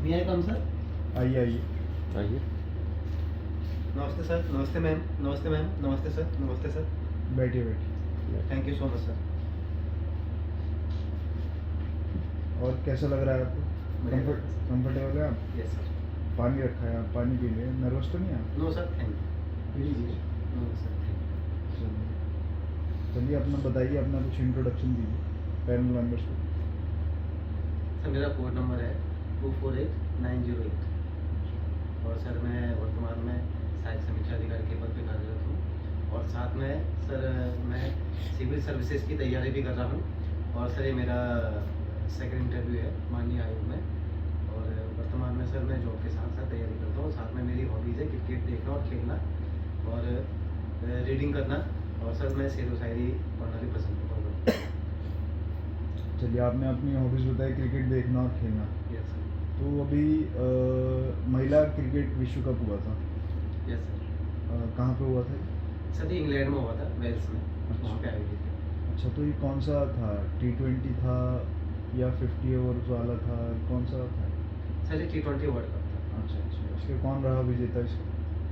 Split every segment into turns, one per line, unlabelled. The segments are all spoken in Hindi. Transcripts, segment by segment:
मी आई कम सर।
आइए आइए
आइए।
नमस्ते सर, नमस्ते मैम, नमस्ते मैम, नमस्ते सर, नमस्ते सर।
बैठिए बैठिए।
Thank you so much sir.
और कैसा लग रहा है आपको?
बढ़िया।
कंफर्टेबल है आप?
Yes sir.
पानी रखा है, आप पानी पी लें। नर्वस तो नहीं है आप?
No sir, thank you.
Please.
No sir, thank you.
चलिए अपना बताइए, अपना कुछ इंट्रोडक्शन दीजिए पैनल मेंबर्स को।
सर मेरा कोड नंबर है 248908 और सर मैं वर्तमान में सहायक समीक्षा अधिकारी के पद पर कार्यरत हूँ और साथ में सर मैं सिविल सर्विसेज की तैयारी भी कर रहा हूँ और सर ये मेरा सेकंड इंटरव्यू है माननीय आयोग में। और वर्तमान में सर मैं जॉब के साथ साथ तैयारी करता हूँ। साथ में मेरी हॉबीज़ है क्रिकेट देखना और खेलना और रीडिंग करना और सर मैं शेर व शायरी पढ़ना भी पसंद करता हूँ।
चलिए आपने अपनी हॉबीज़ बताई, क्रिकेट देखना और खेलना।
Yes sir.
तो अभी महिला क्रिकेट विश्व कप हुआ था,
यस सर।
कहाँ पे हुआ था?
सर ये इंग्लैंड में हुआ था, वेल्स में।
अच्छा।
वहाँ पे आयोजित थे।
अच्छा, तो ये कौन सा था? T20 था या 50 ओवर्स वाला था? कौन सा था?
सर ये T20 वर्ल्ड कप था।
अच्छा अच्छा। इसके कौन रहा विजेता इसका?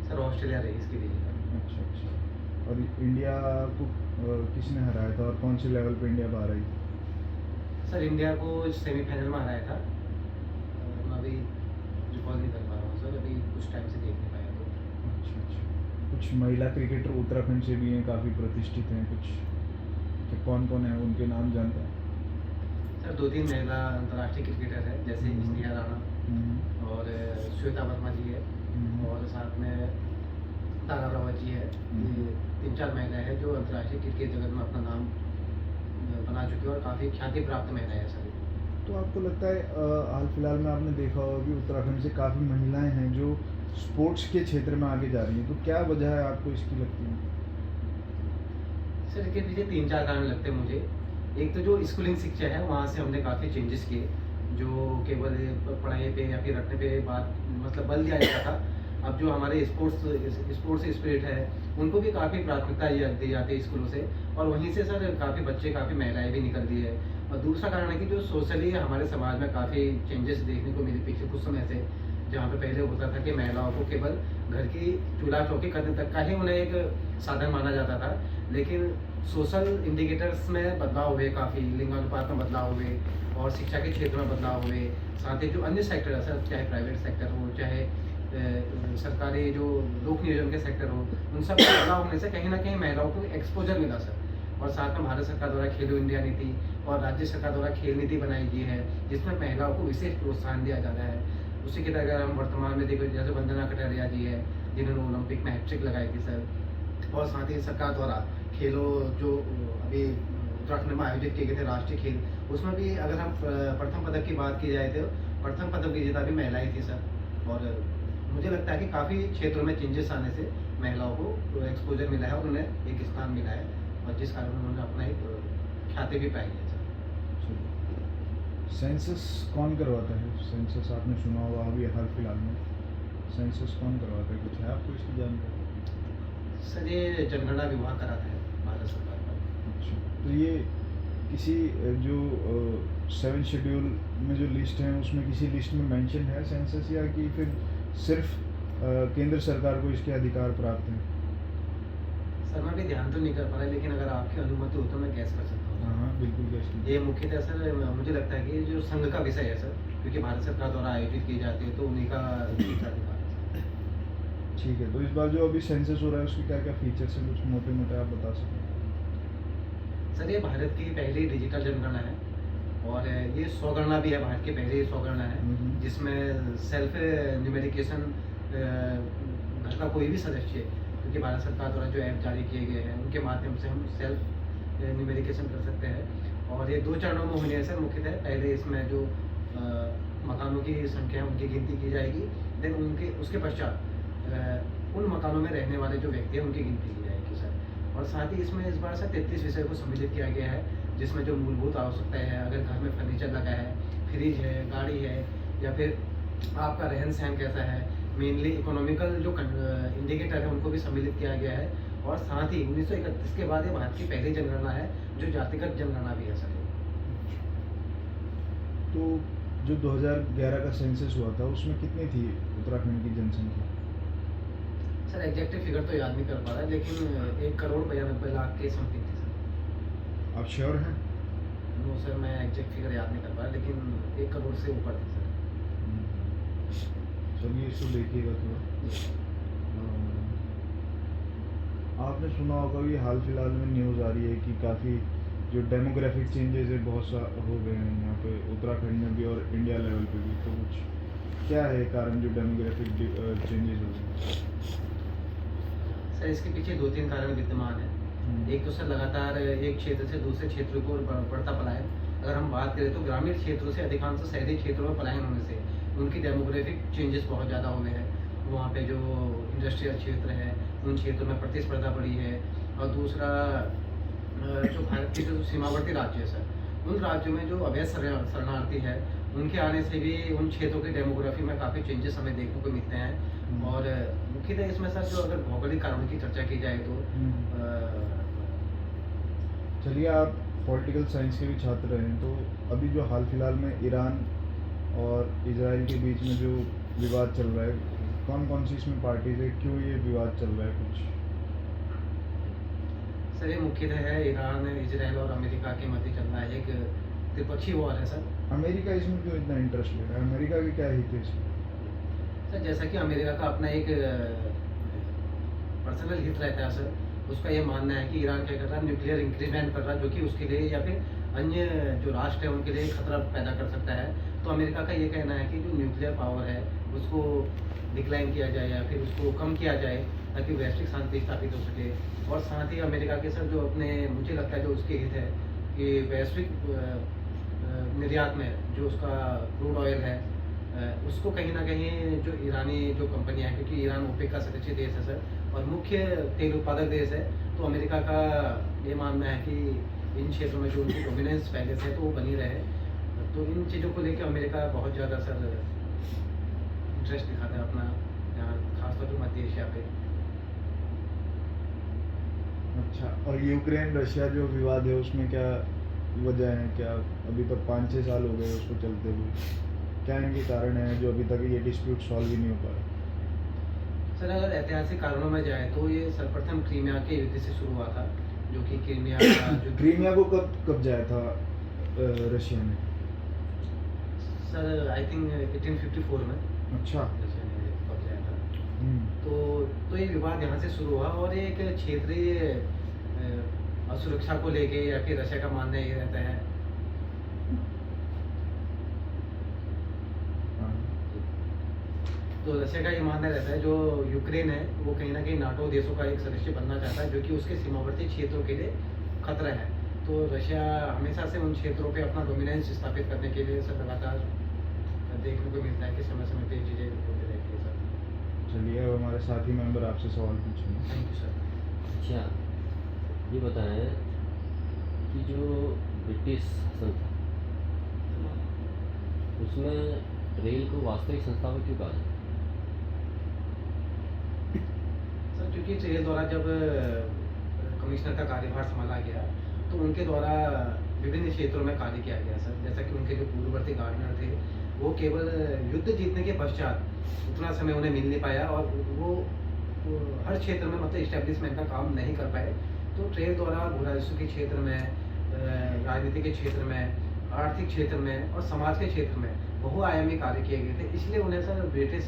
सर ऑस्ट्रेलिया रही इसकी विजेता।
अच्छा अच्छा। और इंडिया को किसने हराया था और कौन से लेवल पे इंडिया बाहर आई?
सर इंडिया को सेमीफाइनल में हराया था। मैं अभी रिकॉल नहीं कर पा रहा हूँ सर, अभी कुछ टाइम से देख नहीं पाया तो।
अच्छा अच्छा। कुछ महिला क्रिकेटर उत्तराखंड से भी हैं, काफ़ी प्रतिष्ठित हैं कुछ, तो कौन कौन है उनके नाम जानते हैं?
सर 2-3 महिला अंतर्राष्ट्रीय क्रिकेटर है जैसे स्नेहा राणा
हम्म,
और श्वेता वर्मा जी है और साथ में तारा रावत जी है। ये 3-4 महिलाएं हैं जो अंतर्राष्ट्रीय क्रिकेट जगत में अपना नाम बना चुकी है और काफ़ी ख्याति प्राप्त महिलाएं हैं सर।
तो आपको लगता है हाल फिलहाल में आपने देखा होगा कि उत्तराखंड से काफ़ी महिलाएं हैं जो स्पोर्ट्स के क्षेत्र में आगे जा रही हैं, तो क्या वजह है आपको इसकी लगती है?
सर इसके पीछे 3-4 कारण लगते हैं मुझे। एक तो जो स्कूलिंग शिक्षा है वहाँ से हमने काफ़ी चेंजेस किए, जो केवल पढ़ाई पे या फिर रटने पे बात मतलब बल दिया जाता था। अब जो हमारे स्पोर्ट्स स्पिरिट है उनको भी काफ़ी प्राथमिकता दी जाती है स्कूलों से और वहीं से सर काफ़ी बच्चे काफ़ी महिलाएं भी निकल रही है। और दूसरा कारण है कि जो सोशली हमारे समाज में काफ़ी चेंजेस देखने को मिले पिछले कुछ समय से, जहाँ पे पहले होता था कि महिलाओं को केवल घर की चूल्हा चौकी करने तक का ही उन्हें एक साधन माना जाता था, लेकिन सोशल इंडिकेटर्स में बदलाव हुए, काफ़ी लिंगानुपात में बदलाव हुए और शिक्षा के क्षेत्र में बदलाव हुए। साथ ही जो अन्य सेक्टर है सर, चाहे प्राइवेट सेक्टर हो चाहे सरकारी जो लोक नियोजन के सेक्टर हो, उन सब में बदलाव होने से कहीं ना कहीं महिलाओं को एक्सपोजर मिला सर। और साथ में भारत सरकार द्वारा खेलो इंडिया नीति और राज्य सरकार द्वारा खेल नीति बनाई गई है जिसमें महिलाओं को विशेष प्रोत्साहन दिया जाता है। उसी की तरह अगर हम वर्तमान में देखो जैसे वंदना कटारिया जी है जिन्होंने ओलंपिक में हैट्रिक लगाई थी सर। और साथ ही सरकार द्वारा खेलो जो अभी उत्तराखंड में आयोजित किए गए थे राष्ट्रीय खेल, उसमें भी अगर हम प्रथम पदक की बात की जाए तो प्रथम पदक विजेता भी महिलाएं थी सर। और मुझे लगता है कि काफ़ी क्षेत्रों में चेंजेस आने से महिलाओं को एक्सपोजर मिला है और उन्हें एक स्थान मिला है और जिस कारण उन्होंने अपना एक ख्याति भी पाई है सर।
सेंसस कौन करवाता है? सेंसस आपने सुना होगा अभी हाल फिलहाल में, सेंसस कौन करवाता है? कुछ है आपको इसकी जानकारी?
सर ये जनगणना विभाग कराता है भारत सरकार का।
अच्छा, तो ये किसी जो 7 शेड्यूल में जो लिस्ट है उसमें किसी लिस्ट में मेंशन है सेंसस, या कि फिर सिर्फ केंद्र सरकार को इसके अधिकार प्राप्त हैं?
सर मैं भी ध्यान तो नहीं कर पा रहा, लेकिन अगर आपकी अनुमति हो तो मैं गैस कर सकता हूँ।
हाँ बिल्कुल गैस कीजिए।
ये मुख्यतः सर मुझे लगता है कि ये जो संघ का विषय है सर, क्योंकि भारत सरकार द्वारा आयोजित की जाती है तो उन्हीं का अधिकार है।
ठीक है, तो इस बार जो अभी सेंसस हो रहा है उसके क्या क्या फीचर्स हैं, कुछ मोटे मोटे आप बता सकें?
सर ये भारत की पहली डिजिटल जनगणना है और ये स्वगणना भी है, भारत की पहली स्वगणना है जिसमें सेल्फ न्यूमेरिकेशन घर का कोई भी सदस्य, क्योंकि भारत सरकार द्वारा जो ऐप जारी किए गए हैं उनके माध्यम से हम सेल्फ न्यूमेरिकेशन कर सकते हैं। और ये 2 चरणों में होनी है सर। मुख्यतः पहले इसमें जो मकानों की संख्या है उनकी गिनती की जाएगी, देन उनके उसके पश्चात उन मकानों में रहने वाले जो व्यक्ति हैं उनकी गिनती की जाएगी सर। और साथ ही इसमें इस बार सर 33 विषय को सम्मिलित किया गया है, जिसमें जो मूलभूत आवश्यकताएं हैं, अगर घर में फर्नीचर लगा है, फ्रिज है, गाड़ी है, या फिर आपका रहन सहन कैसा है, मेनली इकोनॉमिकल जो इंडिकेटर है उनको भी सम्मिलित किया गया है। और साथ ही 1931 के बाद ये भारत की पहली जनगणना है जो जातिगत जनगणना भी है सर।
तो जो 2011 का सेंसस हुआ था उसमें कितनी थी उत्तराखंड की जनसंख्या?
सर एग्जैक्ट फिगर तो याद नहीं कर पा रहा, लेकिन 1,92,90,00,000 के समथिंग थी सर।
आप श्योर हैं?
नो सर, मैं एग्जैक्ट फिगर याद नहीं कर पा रहा, लेकिन 1 करोड़ से ऊपर थी सर।
चलिए इसको देखिएगा थोड़ा। आपने सुना होगा कि हाल फिलहाल में न्यूज़ आ रही है कि काफ़ी जो डेमोग्राफिक चेंजेस है बहुत सा हो गए हैं यहाँ पे उत्तराखंड में भी और इंडिया लेवल पे भी। तो कुछ क्या है कारण जो डेमोग्राफिक चेंजेस हो गए हैं?
सर इसके पीछे 2-3 कारण विद्यमान है। एक तो सर लगातार एक क्षेत्र से दूसरे क्षेत्र को बढ़ता पलायन। अगर हम बात करें तो ग्रामीण क्षेत्रों से अधिकांश शहरी क्षेत्रों में पलायन होने से उनकी डेमोग्राफिक चेंजेस बहुत ज़्यादा हुए हैं। वहाँ पे जो इंडस्ट्रियल क्षेत्र है उन क्षेत्रों में प्रतिस्पर्धा बढ़ी है। और दूसरा जो भारत के जो सीमावर्ती राज्य है सर, उन राज्यों में जो अवैध शरणार्थी है उनके आने से भी उन क्षेत्रों की डेमोग्राफी में काफ़ी चेंजेस हमें देखने को मिलते हैं। और मुख्यतः इसमें सर जो अगर भौगोलिक कारणों की चर्चा की जाए तो
चलिए आप पॉलिटिकल साइंस के भी छात्र रहे हैं, तो अभी जो हाल फिलहाल में ईरान और इजराइल के बीच में जो विवाद चल रहा है, कौन कौन सी इसमें पार्टीज है, क्यों ये विवाद चल रहा है कुछ?
सर ये मुख्यतः है ईरान, इजराइल और अमेरिका के मध्य चल रहा है एक त्रिपक्षीय वॉर है सर।
अमेरिका इसमें क्यों इतना इंटरेस्ट ले रहा है? अमेरिका की क्या हित है इसमें?
सर जैसा कि अमेरिका का अपना एक पर्सनल हित रहता है सर, उसका ये मानना है कि ईरान क्या कर रहा है, न्यूक्लियर इंक्रीमेंट कर रहा है, जो कि उसके लिए या फिर अन्य जो राष्ट्र है उनके लिए खतरा पैदा कर सकता है। तो अमेरिका का ये कहना है कि जो न्यूक्लियर पावर है उसको डिक्लाइन किया जाए या फिर उसको कम किया जाए ताकि वैश्विक शांति स्थापित हो सके। और साथ ही अमेरिका के सर जो अपने मुझे लगता है जो उसके हित है कि वैश्विक निर्यात में जो उसका क्रूड ऑयल है उसको कहीं ना कहीं जो ईरानी जो कंपनियां हैं, क्योंकि ईरान ओपेक का सदस्य देश है सर और मुख्य तेल उत्पादक देश है, तो अमेरिका का ये मानना है कि इन क्षेत्रों में जो उनकी डोमिनेंस पहले से है तो वो बनी रहे। तो इन चीज़ों को लेकर अमेरिका बहुत ज़्यादा सर इंटरेस्ट दिखाता है अपना, यहाँ खासतौर पर मध्य एशिया पे।
अच्छा, और यूक्रेन रशिया जो विवाद है उसमें क्या वजह है? क्या अभी तक 5-6 साल हो गए उसको चलते हुए, क्या इनके कारण है जो अभी तक ये डिस्प्यूट सॉल्व ही नहीं हो पा रहा?
सर अगर ऐतिहासिक कारणों में जाए तो ये सर्वप्रथम क्रीमिया के युद्ध से शुरू हुआ था, जो कि क्रीमिया का जो
क्रीमिया को कब कब्जाया था रशिया ने?
सर आई थिंक 1854 में
अच्छा।
रशिया ने कब्जाया था।
हम्म।
तो ये विवाद यहाँ से शुरू हुआ और एक क्षेत्रीय असुरक्षा को लेके या फिर रशिया का मानना ये रहता है।
हाँ।
तो रशिया का ये मानना रहता है जो यूक्रेन है वो कहीं ना कहीं नाटो देशों का एक सदस्य बनना चाहता है, जो कि उसके सीमावर्ती क्षेत्रों के लिए खतरा है। तो रशिया हमेशा से उन क्षेत्रों पे अपना डोमिनेंस स्थापित करने के लिए सर लगातार देखने को मिलता है कि समय समय पे ये चीज़ें होती रहती है सर।
चलिए अब हमारे साथी मेंबर आपसे सवाल पूछेंगे।
Thank you sir.
अच्छा, ये बताएं कि जो ब्रिटिश शासन था उसमें रेल को वास्तविक संस्था में क्यों कहा जाता है?
सर क्योंकि रेल द्वारा जब कमिश्नर का कार्यभार संभाला गया तो उनके द्वारा विभिन्न क्षेत्रों में कार्य किया गया सर। जैसा कि उनके जो पूर्ववर्ती गवर्नर थे वो केवल युद्ध जीतने के पश्चात उतना समय उन्हें मिल नहीं पाया और वो हर क्षेत्र में मतलब इस्टेब्लिशमेंट का काम नहीं कर पाए। तो ट्रेन द्वारा भू राजस्व के क्षेत्र में, राजनीति के क्षेत्र में, आर्थिक क्षेत्र में और समाज के क्षेत्र में बहुआयामी कार्य किए गए थे, इसलिए उन्हें सर ब्रिटिश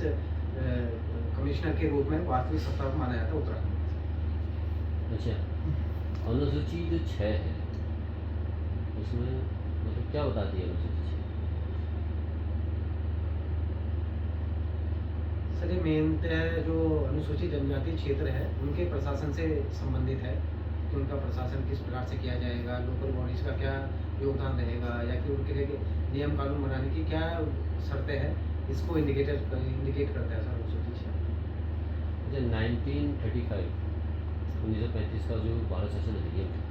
कमिश्नर के रूप में वास्तविक सत्ता को माना जाता है उत्तराखंड में।
अच्छा, अनुसूची जो 6 है उसमें मतलब क्या बताती है अनुसूची 6?
सर ये मेनतः जो अनुसूचित जनजाति क्षेत्र है उनके प्रशासन से संबंधित है कि उनका प्रशासन किस प्रकार से किया जाएगा, लोकल बॉडीज का क्या योगदान रहेगा या फिर उनके लिए नियम कानून बनाने की क्या शर्तें हैं, इसको इंडिकेट करता है सर अनुसूचित 6।
अच्छा, 1935 का जो भारत शासन अधिनियम था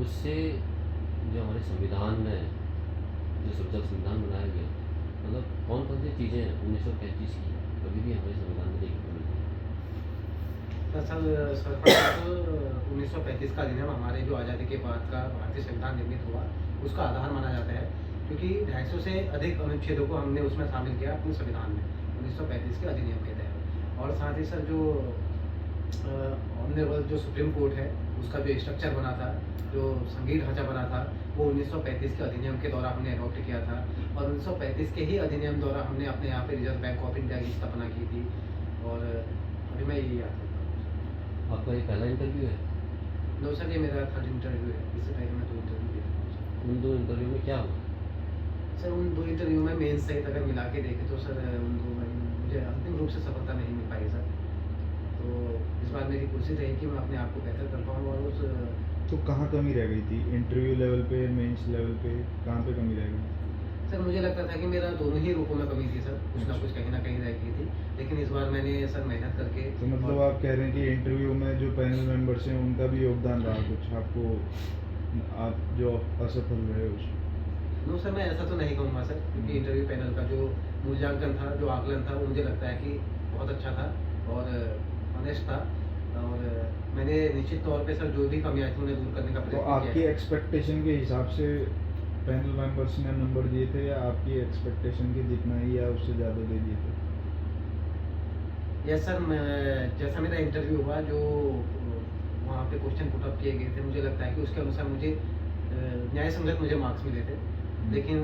उससे जो हमारे संविधान में जो जब संविधान बनाया गया मतलब कौन कौन सी चीज़ें 1935 की कभी भी हमारे संविधान में देखने को मिलती हैं?
दरअसल सर्वप्रथम तो 1935 का अधिनियम हमारे जो आज़ादी के बाद का भारतीय संविधान निर्मित हुआ उसका आधार माना जाता है, क्योंकि 250 से अधिक अनुच्छेदों को हमने उसमें शामिल किया अपने संविधान में 1935 के अधिनियम के तहत। और साथ ही सर जो ऑनरेबल जो सुप्रीम कोर्ट है उसका जो स्ट्रक्चर बना था, जो संघीय ढांचा बना था, वो 1935 के अधिनियम के द्वारा हमने अडॉप्ट किया था। और 1935 के ही अधिनियम द्वारा हमने अपने यहाँ पे रिजर्व बैंक ऑफ इंडिया की स्थापना की थी। और अभी मैं यही याद करता हूँ।
आपका ये पहला इंटरव्यू है?
नो सर, ये मेरा थर्ड इंटरव्यू है। इससे पहले मैं 2 इंटरव्यू दिया था।
उन 2 इंटरव्यू में क्या हुआ?
सर उन 2 इंटरव्यू में मेन सहित अगर मिला के देखें तो सर उन 2 में मुझे अंतिम रूप से सफलता नहीं मिल पाई सर। तो इस बार मेरी कोशिश रही कि मैं अपने आप को बेहतर कर पाऊँ। और उस
तो कहाँ कमी रह गई थी? इंटरव्यू लेवल पे, मेंस लेवल पे, कहाँ पे कमी रह गई?
सर मुझे लगता था कि मेरा दोनों ही रूपों में कमी थी सर, कुछ ना कुछ कहीं ना कहीं रह गई थी। लेकिन इस बार मैंने सर मेहनत करके
तो मतलब आप कह रहे हैं कि इंटरव्यू में जो पैनल मेंबर्स हैं उनका भी योगदान रहा कुछ आपको, आप जो असफल रहे उसमें?
नो सर, मैं ऐसा तो नहीं कहूँगा सर, क्योंकि इंटरव्यू पैनल का जो मूल्यांकन था, जो आकलन था, वो मुझे लगता है कि बहुत अच्छा था और ऑनेस्ट था। और मैंने निश्चित तौर पे सर जो भी कमियाँ थी उन्हें दूर करने का
तो
प्रयत्न
आपकी
किया है।
एक्सपेक्टेशन के हिसाब से पैनल मेंबर्स ने नंबर दिए थे या आपकी एक्सपेक्टेशन के जितना ही या उससे ज़्यादा दे दिए थे?
यस सर, मैं जैसा मेरा इंटरव्यू हुआ, जो वहाँ पे क्वेश्चन पुट अप किए गए थे, मुझे लगता है कि उसके अनुसार मुझे न्याय संगत मुझे मार्क्स मिले थे। लेकिन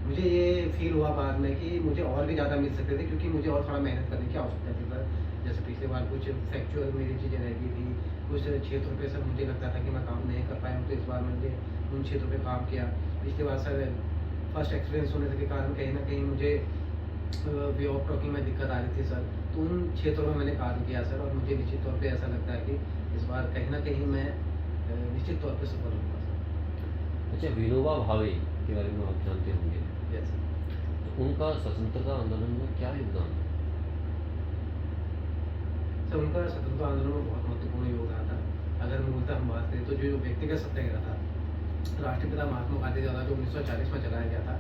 मुझे ये फील हुआ बाद में कि मुझे और भी ज़्यादा मिल सकते थे, क्योंकि मुझे और थोड़ा मेहनत करने की आवश्यकता थी सर। जैसे पिछले बार कुछ फैक्चुअल मेरी चीज़ें रह गई थी, कुछ क्षेत्रों पे सर मुझे लगता था कि मैं काम नहीं कर पाया हूँ, तो इस बार मैंने उन क्षेत्रों पे काम किया। पिछली बार सर फर्स्ट एक्सपीरियंस होने के कारण कहीं ना कहीं मुझे वे ऑफ टॉकिंग में दिक्कत आ रही थी सर, तो उन क्षेत्रों में मैंने काम किया सर। और मुझे निश्चित तौर पे ऐसा लगता है कि इस बार कहीं ना कहीं मैं निश्चित तौर पे सफल होऊंगा सर।
अच्छा, विनोबा भावे के बारे में आप जानते होंगे,
यस सर।
तो उनका स्वतंत्रता आंदोलन में क्या योगदान था?
सर उनका स्वतंत्रता आंदोलन में बहुत महत्वपूर्ण योगदान था। अगर मूलतः हम बात करें तो जो व्यक्तिगत सत्याग्रह था, राष्ट्रपिता महात्मा गांधी द्वारा जो 1940 में चलाया गया था,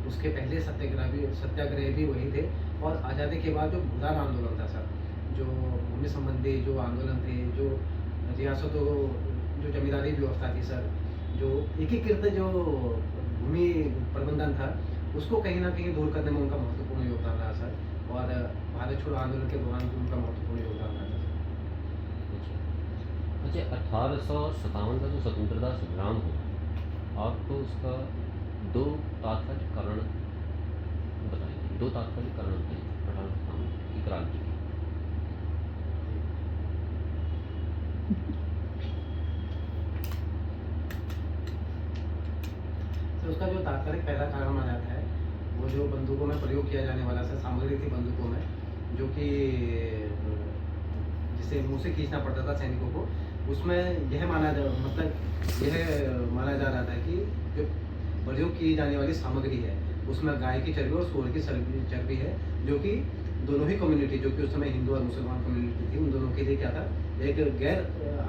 उसके पहले सत्याग्रह भी वही थे। और आज़ादी के बाद जो भूदान आंदोलन था सर, जो भूमि संबंधी जो आंदोलन थे, जो रियासतों जो जमींदारी व्यवस्था थी सर, जो एकीकृत जो भूमि प्रबंधन था, उसको कहीं ना कहीं दूर करने में उनका महत्वपूर्ण योगदान रहा सर। और भारत छोड़ो आंदोलन के दौरान भी उनका महत्वपूर्ण योगदान रहा था सर।
अच्छा, 1857 का जो स्वतंत्रता संग्राम हुआ, आपको उसका 2 तात्कालिक कारण बताइए, 2 तात्कालिक कारण बताइए 1857 की क्रांति की।
तो उसका जो तात्कालिक पहला कारण माना जाता है, वो जो बंदूकों में प्रयोग किया जाने वाला सर सामग्री थी बंदूकों में, जो कि जिसे मुंह से खींचना पड़ता था सैनिकों को, उसमें यह माना जा रहा था कि जो प्रयोग की जाने वाली सामग्री है, उसमें गाय की चर्बी और सूअर की चर्बी है, जो कि दोनों ही कम्युनिटी, जो कि उस समय हिंदू और मुसलमान कम्युनिटी थी, उन दोनों के लिए क्या था, एक गैर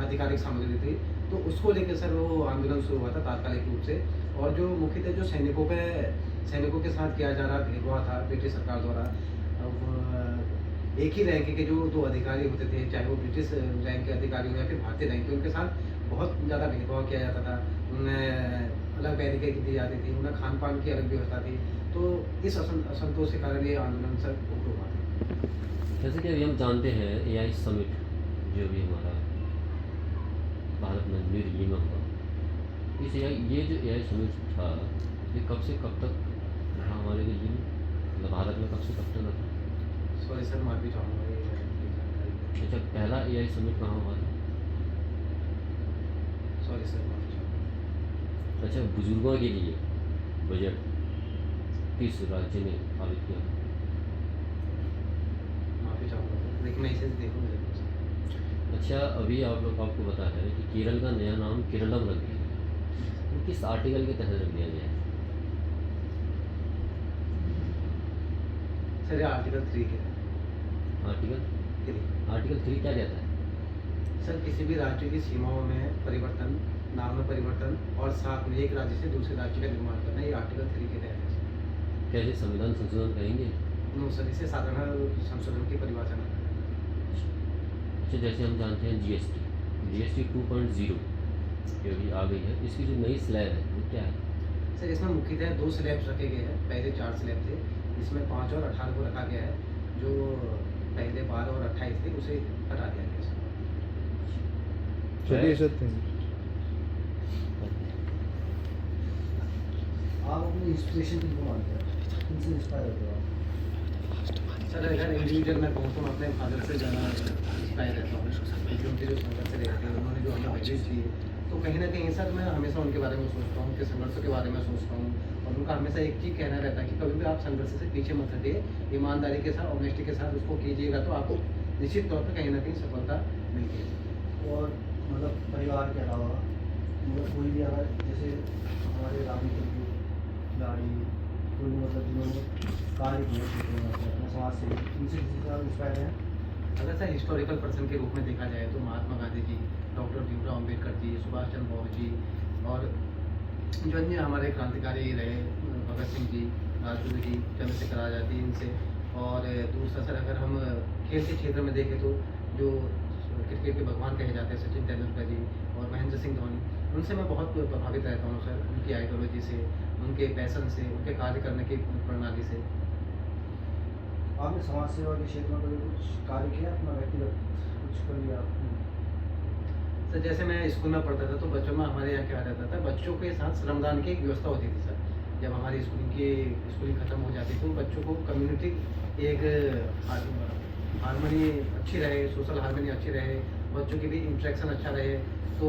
आधिकारिक सामग्री थी। तो उसको लेकर सर वो आंदोलन शुरू हुआ था तात्कालिक रूप से। और जो मुख्यतः जो सैनिकों के साथ किया जा रहा भेदभाव था ब्रिटिश सरकार द्वारा, अब एक ही रैंक के जो 2 अधिकारी होते थे, चाहे वो ब्रिटिश रैंक के अधिकारी हो या फिर भारतीय रैंक के, उनके साथ बहुत ज़्यादा भेदभाव किया जाता था। उन्हें अलग बैरिकेड दी जाती थी, उन्हें खान पान की अलग व्यवस्था थी। तो इस असंतोष के कारण ये आंदोलन सर उग्र हुआ था।
जैसे कि अभी हम जानते हैं AI समिट जो भी हमारा भारत में न्यू दिल्ली में हुआ, ये जो AI समिट था, ये कब से कब तक रहा हमारे दिल्ली में, मतलब भारत में कब से कब तक रहा?
सॉरी सर, माफी चाहूँगा ये जानकारी।
अच्छा, पहला AI समिट कहाँ हुआ था?
सॉरी सर, माफी चाहूँगा।
अच्छा, बुजुर्गों के लिए बजट किस राज्य ने पारित किया?
माफी चाहूँगा सर, लेकिन मैं इसे देखूँगा जरूर सर।
अच्छा, अभी आपको पता है कि केरल का नया नाम केरलम रख दिया, वो किस आर्टिकल के तहत रख दिया गया है?
सर ये आर्टिकल 3 के है।
आर्टिकल 3 क्या कहता है?
सर किसी भी राज्य की सीमाओं में परिवर्तन, नाम में परिवर्तन और साथ में एक राज्य से दूसरे राज्य का निर्माण करना, ये आर्टिकल 3 के तहत है सर।
क्या इसे संविधान संशोधन कहेंगे?
नो सर, इसे साधारण संशोधन की परिभाषा में करना है।
अच्छा, जैसे हम जानते हैं GST 2.0 जो अभी आ गई है, इसकी जो नई स्लैब है वो क्या है?
सर इसमें मुख्यतः 2 स्लैब्स रखे गए हैं, पहले 4 स्लैब थे, इसमें 5 और 18 को रखा गया है, जो पहले 12 और 28 थे उसे हटा दिया गया सर।
चलिए सर, थैंक यू।
आप अपनी इंस्पिरेशन किनको मानते हैं, किनसे इंस्पायर होते हो आप?
सर अगर इंडिविजुअल मैं कहूँ तो मैं अपने फादर से ज़्यादा इंस्पायर रहता हूँ, क्योंकि उनके जो संघर्ष रहे थे, उन्होंने जो हमें वैल्यूज़ दिए, तो कहीं ना कहीं सर मैं हमेशा उनके बारे में सोचता हूँ, उनके संघर्षों के बारे में सोचता हूँ, और उनका हमेशा एक चीज़ कहना रहता है कि कभी भी आप संघर्ष से पीछे मत हटिए, ईमानदारी के साथ, ऑनेस्टी के साथ उसको कीजिएगा तो आपको निश्चित तौर पर कहीं ना कहीं सफलता मिलती है।
और मतलब परिवार के अलावा मतलब कोई भी अगर जैसे हमारे राजनीतिक खिलाड़ी कोई भी मतलब जिन्होंने कार्य किए क्षेत्र में अपने समाज से, उनसे किसी से आप इंस्पायर हैं?
अगर सर हिस्टोरिकल पर्सन के रूप में देखा जाए तो महात्मा गांधी जी, डॉक्टर भीमराव अम्बेडकर जी, सुभाष चंद्र बोस जी, और जो अन्य हमारे क्रांतिकारी रहे, भगत सिंह जी, राजगुरु जी, चंद्रशेखर आज़ाद जी, इनसे। और दूसरा सर अगर हम खेल के क्षेत्र में देखें तो जो क्रिकेट के भगवान कहे जाते हैं सचिन तेंदुलकर जी और महेंद्र सिंह धोनी, उनसे मैं बहुत प्रभावित रहता हूँ सर, उनकी आइडियोलॉजी से, उनके पैशन से, उनके कार्य करने की प्रणाली से।
आपने समाज सेवा के क्षेत्र में कभी कुछ कार्य किया, अपना व्यक्तिगत कुछ कर लिया आपने?
सर जैसे मैं स्कूल में पढ़ता था तो बच्चों में हमारे यहाँ क्या रहता था, बच्चों के साथ श्रमदान की एक व्यवस्था होती थी सर। जब हमारी स्कूलिंग ख़त्म हो जाती तो बच्चों को कम्युनिटी एक हारमोनी अच्छी रहे, सोशल हारमोनी अच्छी रहे, बच्चों की भी इंटरेक्शन अच्छा रहे, तो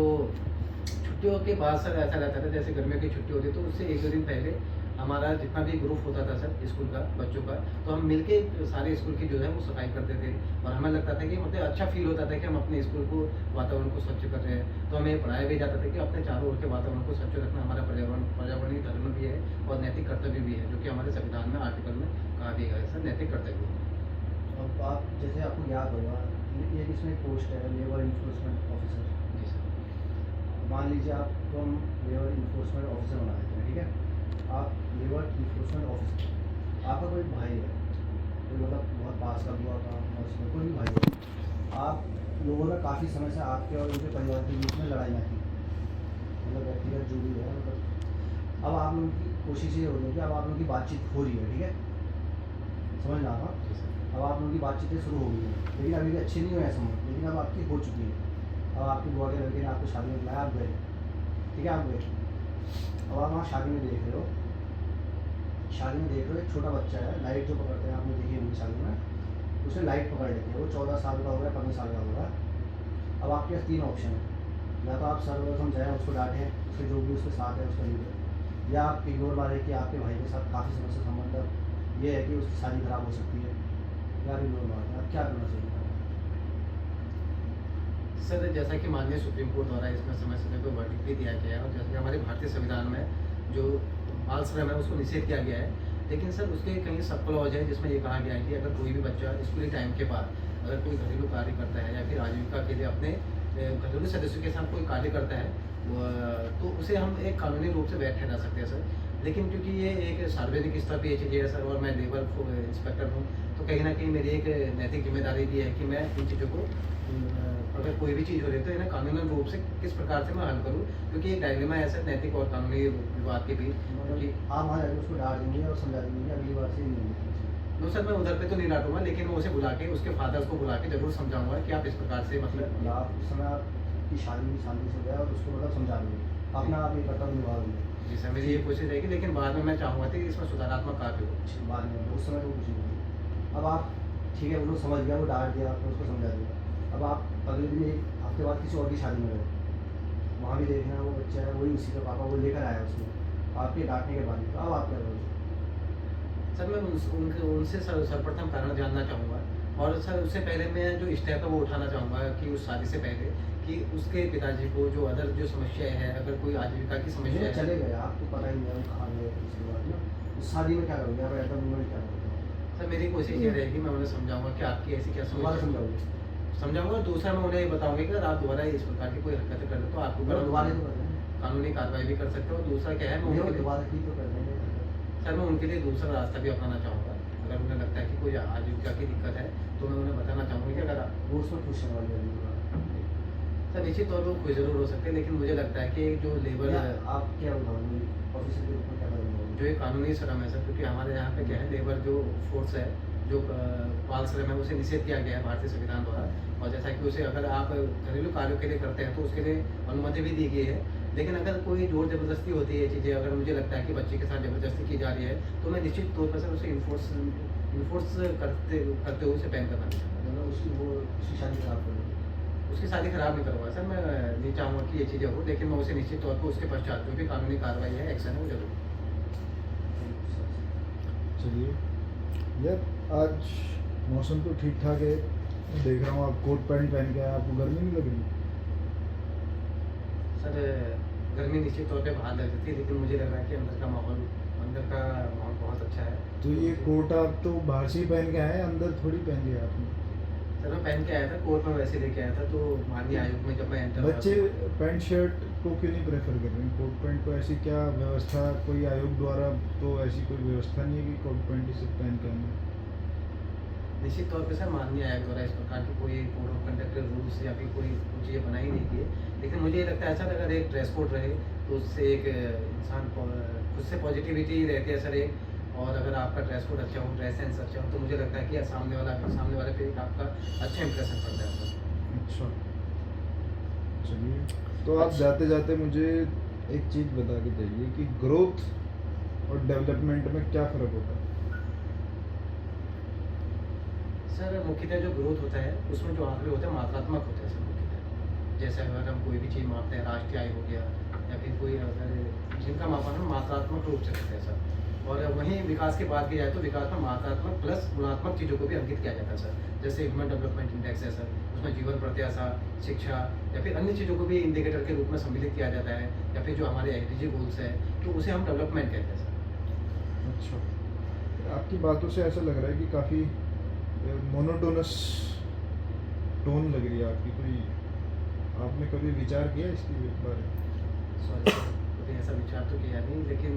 छुट्टियों के बाद सर ऐसा रहता था जैसे गर्मियों की छुट्टी होती तो उससे 1-2 दिन पहले हमारा जितना भी ग्रुप होता था सर स्कूल का बच्चों का, तो हम मिलके सारे स्कूल की जो है वो सफाई करते थे, और हमें लगता था कि मतलब अच्छा फील होता था कि हम अपने स्कूल को वातावरण को स्वच्छ कर रहे हैं। तो हमें पढ़ाया भी जाता था कि अपने चारों ओर के वातावरण को स्वच्छ रखना हमारा पर्यावरणीय धर्म भी है और नैतिक कर्तव्य भी है, जो कि हमारे संविधान में आर्टिकल में कहा भी गया है सर, नैतिक कर्तव्य।
अब आप जैसे आपको याद होगा एक इसमें पोस्ट है लेबर इन्फोर्समेंट ऑफिसर।
जी सर।
मान लीजिए आपको हम लेबर इन्फोर्समेंट ऑफिसर बना देते हैं, ठीक है? आप लेबर इन्फोर्समेंट ऑफिसर, आपका कोई भाई है, कोई मतलब बहुत पास का हुआ था और उसमें कोई भी भाई है, आप लोगों ने काफ़ी समय से आपके और उनके परिवार के बीच में लड़ाइयाँ की, मतलब व्यक्तिगत जो भी है, मतलब अब आप लोगों की कोशिश ये हो रही है कि अब आप लोगों की बातचीत हो रही है, ठीक है? समझ ना आप?
जी सर।
अब आप लोगों की बातचीतें शुरू हो गई हैं, लेकिन अभी भी अच्छी नहीं हुई है समझ, लेकिन अब आपकी हो चुकी है। अब आपकी बुआ के लड़के ने आपको शादी में बुलाया, आप गए, ठीक है? आप गए, अब आप वहाँ शादी में देख रहे हो, एक छोटा बच्चा है, लाइट जो पकड़ते हैं आपने देखी होगी शादी में, उसने लाइट पकड़ लेते हैं, वो 14 साल का हो गया, 15 साल का हो गया। अब आपके पास 3 ऑप्शन है, या तो आप सर्वप्रथम जाएँ उसको डांटें, उसके जो भी उसके साथ है उसका लीडर, या आप इग्नोर मारें कि आपके भाई के साथ काफ़ी समय से संबंध ये है कि उसकी शादी खराब हो सकती है, या इग्नोर मारें, आप क्या करना चाहिए?
सर जैसा कि माननीय सुप्रीम कोर्ट द्वारा इसमें समय समय पर वर्डिक्ट भी दिया गया है, और जैसे कि हमारे भारतीय संविधान में जो बाल श्रम है उसको निषेध किया गया है, लेकिन सर उसके कहीं सब क्लॉज है जिसमें ये कहा गया है कि अगर कोई भी बच्चा स्कूली टाइम के बाद अगर कोई घरेलू कार्य करता है या फिर आजीविका के लिए अपने घरेलू सदस्यों के साथ कोई कार्य करता है तो उसे हम एक कानूनी रूप से वैध ठहरा सकते हैं सर। लेकिन क्योंकि ये एक सार्वजनिक स्तर पर ये चीज़ें है सर, और मैं लेबर इंस्पेक्टर हूँ, तो कहीं ना कहीं मेरी एक नैतिक जिम्मेदारी भी है कि मैं इन चीज़ों को अगर कोई भी चीज़ हो रही है तो इन्हें कानूनी रूप से किस प्रकार से मैं हल करूँ, क्योंकि एक डायलेमा है सर नैतिक और कानूनी विवाद के बीच। क्योंकि
आप वहाँ जाकर उसको डांट देंगे और समझा देंगे कि अगली बार से नहीं होगी।
नो सर मैं उधर पे तो नहीं डांटूंगा, लेकिन मैं उसे बुला के उसके फादर्स को बुला के जरूर समझाऊंगा कि आप इस प्रकार से मतलब
आप उस समय आपकी शादी भी शांति से गया और उसको मतलब समझा देंगे, अपना आप ये कर्तव्य निभा देंगे।
जी सर मेरी ये कोशिश रहेगी, लेकिन बाद में मैं चाहूँगा कि इसमें सुधारात्मक कार्य हो।
बाद में उस समय तो कुछ नहीं होगा। अब आप ठीक है वो लोग समझ गया, वो डांट दिया आपने उसको समझा दिया, अब आप अगले दिन 1 हफ्ते बाद किसी और की शादी में गए, वहाँ भी देखना है वो बच्चा है वही उसी का पापा वो लेकर आया उसमें आपके डांटने के बाद, तो अब आप क्या करोगे?
सर मैं उनसे सर्वप्रथम कारण जानना चाहूँगा, और सर उससे पहले मैं जो स्टेप है वो उठाना चाहूँगा कि उस शादी से पहले कि उसके पिताजी को जो अदर जो समस्या है, अगर कोई आजीविका की समस्या है।
चले गए आपको पता ही नहीं है कहाँ गए, उसके बाद ना उस शादी में क्या करोगे आप, ऐसा मूवमेंट क्या करोगे?
सर मेरी कोशिश ये रहेगी, मैं उन्हें समझाऊंगा कि आपकी ऐसी क्या
दोबारा
समस्या
समझाओगे?
समझाऊंगा। दूसरा मैं उन्हें बताऊंगा कि अगर आप दोबारा इस प्रकार की कोई हरकतें कर दो तो आपको
दोबारा तो कर रहे हैं,
कानूनी कार्रवाई भी कर सकते हो। और दूसरा क्या है, मैं उनके लिए
दोबारा की तो कर देंगे।
सर मैं उनके लिए दूसरा रास्ता भी अपनाना चाहूँगा। अगर उन्हें लगता है कि कोई आजीविका की दिक्कत है तो मैं उन्हें बताना चाहूँगा कि अगर आप
वो उसमें खुश होने वाली है।
सर निश्चित तौर पर खुश जरूर हो सकते हैं, लेकिन मुझे लगता है कि जो लेबर
आप क्या बताओगे ऑफिसर के रूप में क्या बताओगे?
जो एक कानूनी श्रम है सर, क्योंकि हमारे यहाँ पे क्या है, लेबर जो फोर्स है, जो बाल श्रम है, उसे निषेध किया गया है भारतीय संविधान द्वारा। और जैसा कि उसे अगर आप घरेलू कार्यों के लिए करते हैं तो उसके लिए अनुमति भी दी गई है। लेकिन अगर कोई जोर जबरदस्ती होती है चीज़ें, अगर मुझे लगता है कि बच्चे के साथ जबरदस्ती की जा रही है, तो मैं निश्चित तौर पर सर उसे इन्फोर्स करते हुए उसे बैन करना चाहूँगा।
मतलब उसकी शादी खराब कर देगी।
उसकी शादी खराब नहीं करूँगा सर, मैं नहीं चाहूँगा कि ये चीज़ें हो, लेकिन मैं उसे निश्चित तौर पर उसके पश्चात जो भी कानूनी कार्रवाई है, एक्शन है, वो जरूर।
चलिए यार, आज मौसम तो ठीक ठाक है, मैं देख रहा हूँ आप कोट पैंट पहन के आए, आपको गर्मी नहीं लग रही?
सर गर्मी निश्चित तौर पे बाहर लग रही थी, लेकिन मुझे लग रहा है कि अंदर का माहौल बहुत अच्छा है।
तो ये कोट आप तो बाहर से ही पहन के आए हैं, अंदर थोड़ी पहन लिया आपने?
सर मैं पहन के आया था, कोट में वैसे लेके आया था, तो माननीय आयोग में जब मैं एंटर हुआ
बच्चे
तो-
पैंट शर्ट को क्यों नहीं प्रेफर कर रहे हैं? कोट पैंट को ऐसी क्या व्यवस्था, कोई आयोग द्वारा तो ऐसी कोई व्यवस्था नहीं है कि कोट पैंट ही सिर्फ पहन के आना?
निश्चित तौर पे सर माननीय आयोग द्वारा इस प्रकार की कोई कोड ऑफ कंडक्ट रूल्स या फिर कोई चीज़ें बनाई नहीं की है। लेकिन मुझे ये लगता है सर, अगर एक ड्रेस कोड रहे तो उससे एक इंसान खुद से पॉजिटिविटी रहती है सर एक, और अगर आपका ड्रेस कोड अच्छा हो, ड्रेस सेंस अच्छा हो, तो मुझे लगता है कि सामने वाले पे एक आपका अच्छा इंप्रेशन पड़ता है सर।
अच्छा, चलिए, तो आप जाते जाते मुझे एक चीज़ बता के जाइए कि ग्रोथ और डेवलपमेंट में क्या फ़र्क होता है?
सर मुख्यतः जो ग्रोथ होता है उसमें जो आंकड़े होते हैं मात्रात्मक होते हैं सर मुख्यतः। जैसे अगर हम कोई भी चीज़ मापते हैं, राष्ट्रीय आय हो गया या फिर कोई अगर जिनका मापन हम मात्रात्मक रूप से करते हैं सर। और वहीं विकास की बात की जाए तो विकास में मात्रात्मक प्लस गुणात्मक चीज़ों को भी अंकित किया जाता है सर। जैसे ह्यूमन डेवलपमेंट इंडेक्स है सर, उसमें जीवन प्रत्याशा, शिक्षा या फिर अन्य चीज़ों को भी इंडिकेटर के रूप में सम्मिलित किया जाता है, या फिर जो हमारे एसडीजी गोल्स है तो उसे हम डेवलपमेंट कहते हैं सर।
अच्छा, आपकी बातों से ऐसा लग रहा है कि काफ़ी मोनोटोनस टोन लग रही है आपकी। कोई आपने कभी विचार किया इसके बारे में?
सॉरी सर, कभी ऐसा विचार तो किया नहीं, लेकिन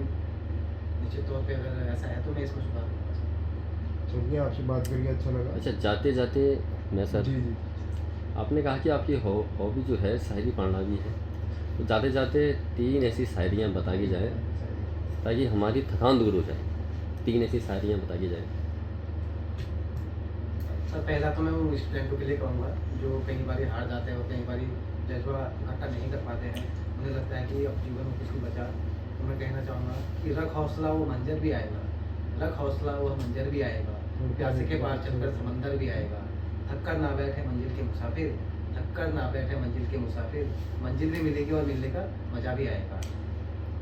निश्चित तौर पे अगर ऐसा है तो मैं इसमें सुधार करूँगा सर।
चलिए, आपसे बात करके अच्छा लगा।
अच्छा, जाते जाते मैं सर,
जी जी।
आपने कहा कि आपकी हॉबी जो है शायरी पढ़ना भी है, तो जाते जाते 3 ऐसी शायरियाँ बता की जाए ताकि हमारी थकान दूर हो जाए। 3 ऐसी शायरियाँ बता की जाए।
सर पहला तो मैं वो स्टूडेंटों के लिए कहूँगा जो कई बार हार जाते हैं और कई बार जज्बा इकट्ठा नहीं कर पाते हैं। मुझे लगता है कि अब जीवन में कुछ नहीं बचा, तो मैं कहना चाहूँगा कि रख हौसला वो मंजर भी आएगा, रख हौसला वो मंजर भी आएगा, प्यासे के पार चलकर समंदर भी आएगा। थक कर ना बैठे मंजिल के मुसाफिर, थक कर ना बैठे मंजिल के मुसाफिर, मंजिल भी मिलेगी और मिलने का मज़ा भी आएगा।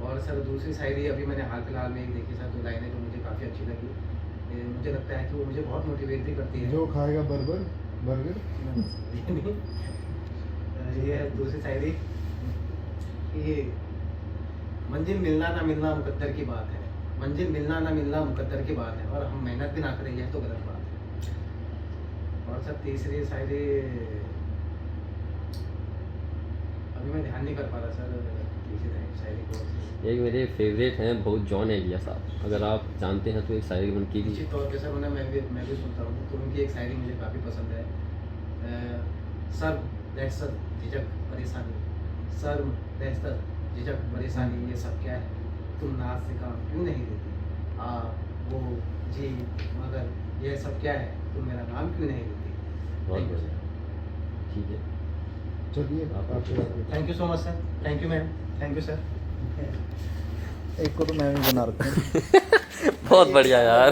और सर दूसरी शायरी अभी मैंने हाल फिलहाल में एक देखी सर, 2 लाइनें जो मुझे काफ़ी अच्छी लगी। मुझे लगता है कि वो मुझे बहुत मोटिवेट भी करती है।
जो खाएगा बर्गर बर्गर
ये है दूसरी शायरी कि मंजिल मिलना ना मिलना मुकद्दर की बात है, मंजिल मिलना ना मिलना मुकद्दर की बात है, और हम मेहनत भी ना करें यह तो गलत बात है। और सर तीसरी शायरी अभी मैं ध्यान नहीं कर पा रहा सर, तीसरी शायरी को।
एक मेरे फेवरेट हैं बहुत, जॉन एलिया साहब, अगर आप जानते हैं तो एक शायरी उनकी भी।
निश्चित तौर पे सर मैं भी सुनता हूँ, तो उनकी एक शायरी मुझे काफ़ी पसंद है। सर दहशत झिझक परेशानी, सर दहशत झिझक परेशानी, ये सब क्या है, तुम नाच से काम क्यों नहीं देती, आ वो जी मगर ये सब क्या है, तुम मेरा नाम क्यों नहीं लेती।
बहुत बढ़िया, ठीक है।
चलिए, आपसे बात करते हैं।
Thank you so much sir, thank you ma'am, thank you sir.
एक को तो मैं भी बना रखा हूँ।
बहुत बढ़िया यार।